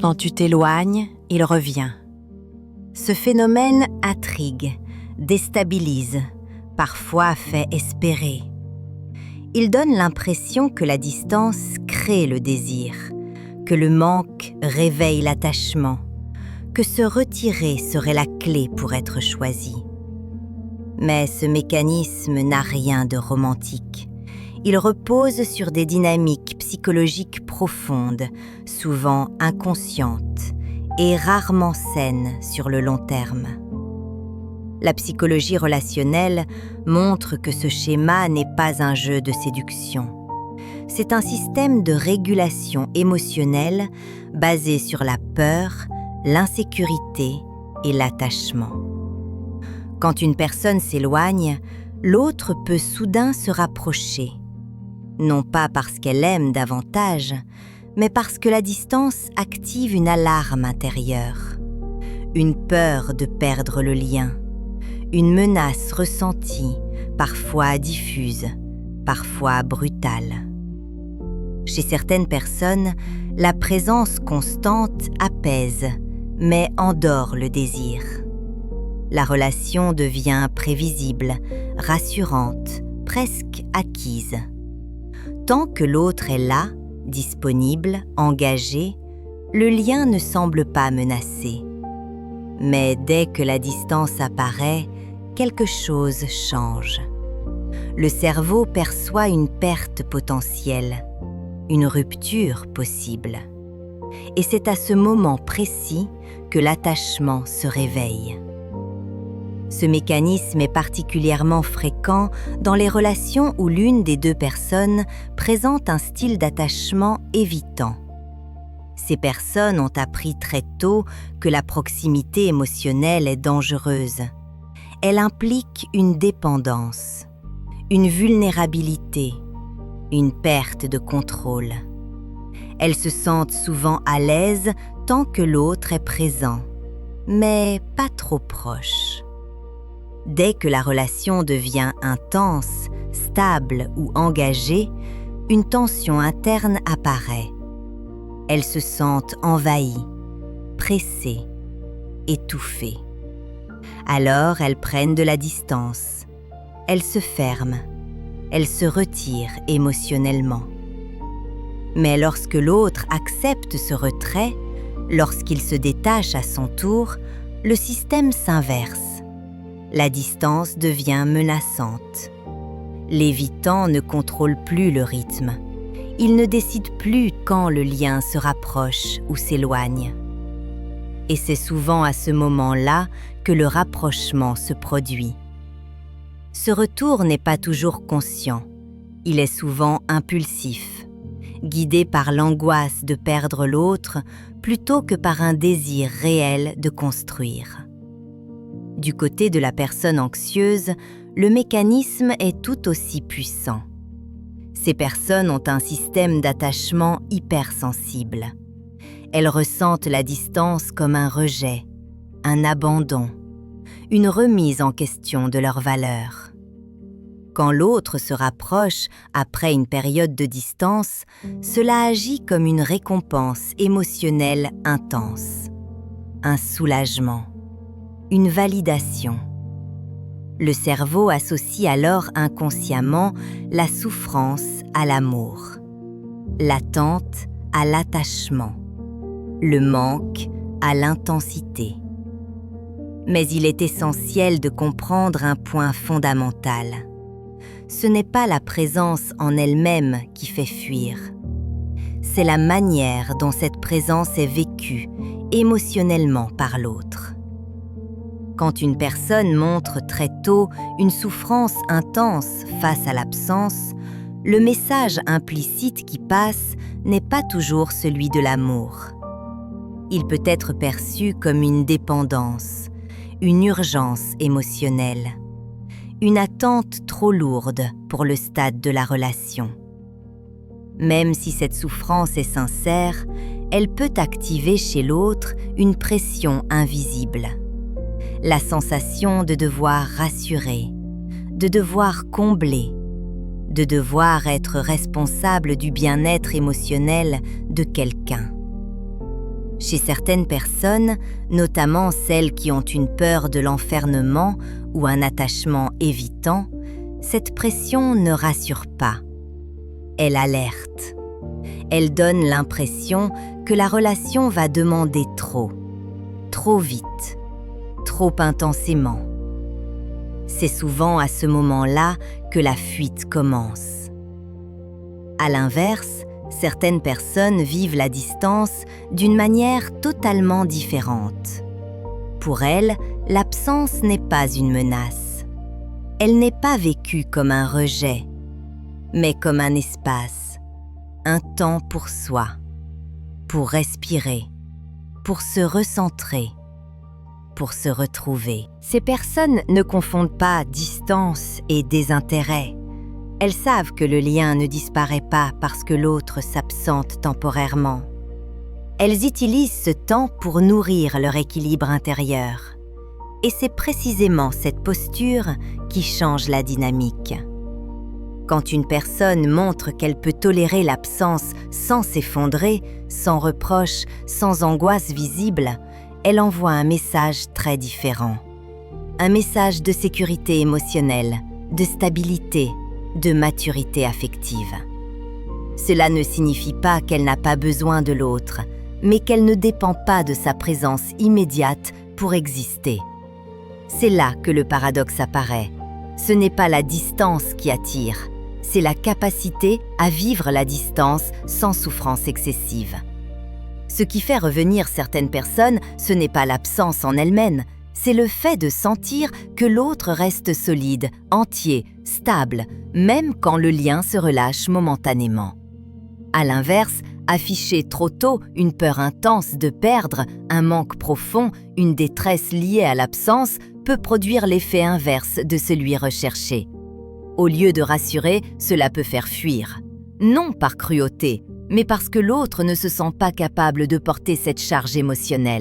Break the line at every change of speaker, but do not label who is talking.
Quand tu t'éloignes, il revient. Ce phénomène intrigue, déstabilise, parfois fait espérer. Il donne l'impression que la distance crée le désir, que le manque réveille l'attachement, que se retirer serait la clé pour être choisi. Mais ce mécanisme n'a rien de romantique. Il repose sur des dynamiques psychologiques profondes, souvent inconscientes et rarement saines sur le long terme. La psychologie relationnelle montre que ce schéma n'est pas un jeu de séduction. C'est un système de régulation émotionnelle basé sur la peur, l'insécurité et l'attachement. Quand une personne s'éloigne, l'autre peut soudain se rapprocher. Non pas parce qu'elle aime davantage, mais parce que la distance active une alarme intérieure, une peur de perdre le lien, une menace ressentie, parfois diffuse, parfois brutale. Chez certaines personnes, la présence constante apaise, mais endort le désir. La relation devient prévisible, rassurante, presque acquise. Tant que l'autre est là, disponible, engagé, le lien ne semble pas menacé. Mais dès que la distance apparaît, quelque chose change. Le cerveau perçoit une perte potentielle, une rupture possible. Et c'est à ce moment précis que l'attachement se réveille. Ce mécanisme est particulièrement fréquent dans les relations où l'une des deux personnes présente un style d'attachement évitant. Ces personnes ont appris très tôt que la proximité émotionnelle est dangereuse. Elle implique une dépendance, une vulnérabilité, une perte de contrôle. Elles se sentent souvent à l'aise tant que l'autre est présent, mais pas trop proche. Dès que la relation devient intense, stable ou engagée, une tension interne apparaît. Elles se sentent envahies, pressées, étouffées. Alors elles prennent de la distance. Elles se ferment. Elles se retirent émotionnellement. Mais lorsque l'autre accepte ce retrait, lorsqu'il se détache à son tour, le système s'inverse. La distance devient menaçante. L'évitant ne contrôle plus le rythme. Il ne décide plus quand le lien se rapproche ou s'éloigne. Et c'est souvent à ce moment-là que le rapprochement se produit. Ce retour n'est pas toujours conscient. Il est souvent impulsif, guidé par l'angoisse de perdre l'autre plutôt que par un désir réel de construire. Du côté de la personne anxieuse, le mécanisme est tout aussi puissant. Ces personnes ont un système d'attachement hypersensible. Elles ressentent la distance comme un rejet, un abandon, une remise en question de leur valeur. Quand l'autre se rapproche après une période de distance, cela agit comme une récompense émotionnelle intense, un soulagement, une validation. Le cerveau associe alors inconsciemment la souffrance à l'amour, l'attente à l'attachement, le manque à l'intensité. Mais il est essentiel de comprendre un point fondamental. Ce n'est pas la présence en elle-même qui fait fuir. C'est la manière dont cette présence est vécue émotionnellement par l'autre. Quand une personne montre très tôt une souffrance intense face à l'absence, le message implicite qui passe n'est pas toujours celui de l'amour. Il peut être perçu comme une dépendance, une urgence émotionnelle, une attente trop lourde pour le stade de la relation. Même si cette souffrance est sincère, elle peut activer chez l'autre une pression invisible. La sensation de devoir rassurer, de devoir combler, de devoir être responsable du bien-être émotionnel de quelqu'un. Chez certaines personnes, notamment celles qui ont une peur de l'enfermement ou un attachement évitant, cette pression ne rassure pas. Elle alerte. Elle donne l'impression que la relation va demander trop vite, trop intensément. C'est souvent à ce moment-là que la fuite commence. À l'inverse, certaines personnes vivent la distance d'une manière totalement différente. Pour elles, l'absence n'est pas une menace. Elle n'est pas vécue comme un rejet, mais comme un espace, un temps pour soi, pour respirer, pour se recentrer, pour se retrouver. Ces personnes ne confondent pas distance et désintérêt. Elles savent que le lien ne disparaît pas parce que l'autre s'absente temporairement. Elles utilisent ce temps pour nourrir leur équilibre intérieur. Et c'est précisément cette posture qui change la dynamique. Quand une personne montre qu'elle peut tolérer l'absence sans s'effondrer, sans reproche, sans angoisse visible, elle envoie un message très différent. Un message de sécurité émotionnelle, de stabilité, de maturité affective. Cela ne signifie pas qu'elle n'a pas besoin de l'autre, mais qu'elle ne dépend pas de sa présence immédiate pour exister. C'est là que le paradoxe apparaît. Ce n'est pas la distance qui attire, c'est la capacité à vivre la distance sans souffrance excessive. Ce qui fait revenir certaines personnes, ce n'est pas l'absence en elle-même, c'est le fait de sentir que l'autre reste solide, entier, stable, même quand le lien se relâche momentanément. À l'inverse, afficher trop tôt une peur intense de perdre, un manque profond, une détresse liée à l'absence peut produire l'effet inverse de celui recherché. Au lieu de rassurer, cela peut faire fuir. Non par cruauté, mais parce que l'autre ne se sent pas capable de porter cette charge émotionnelle.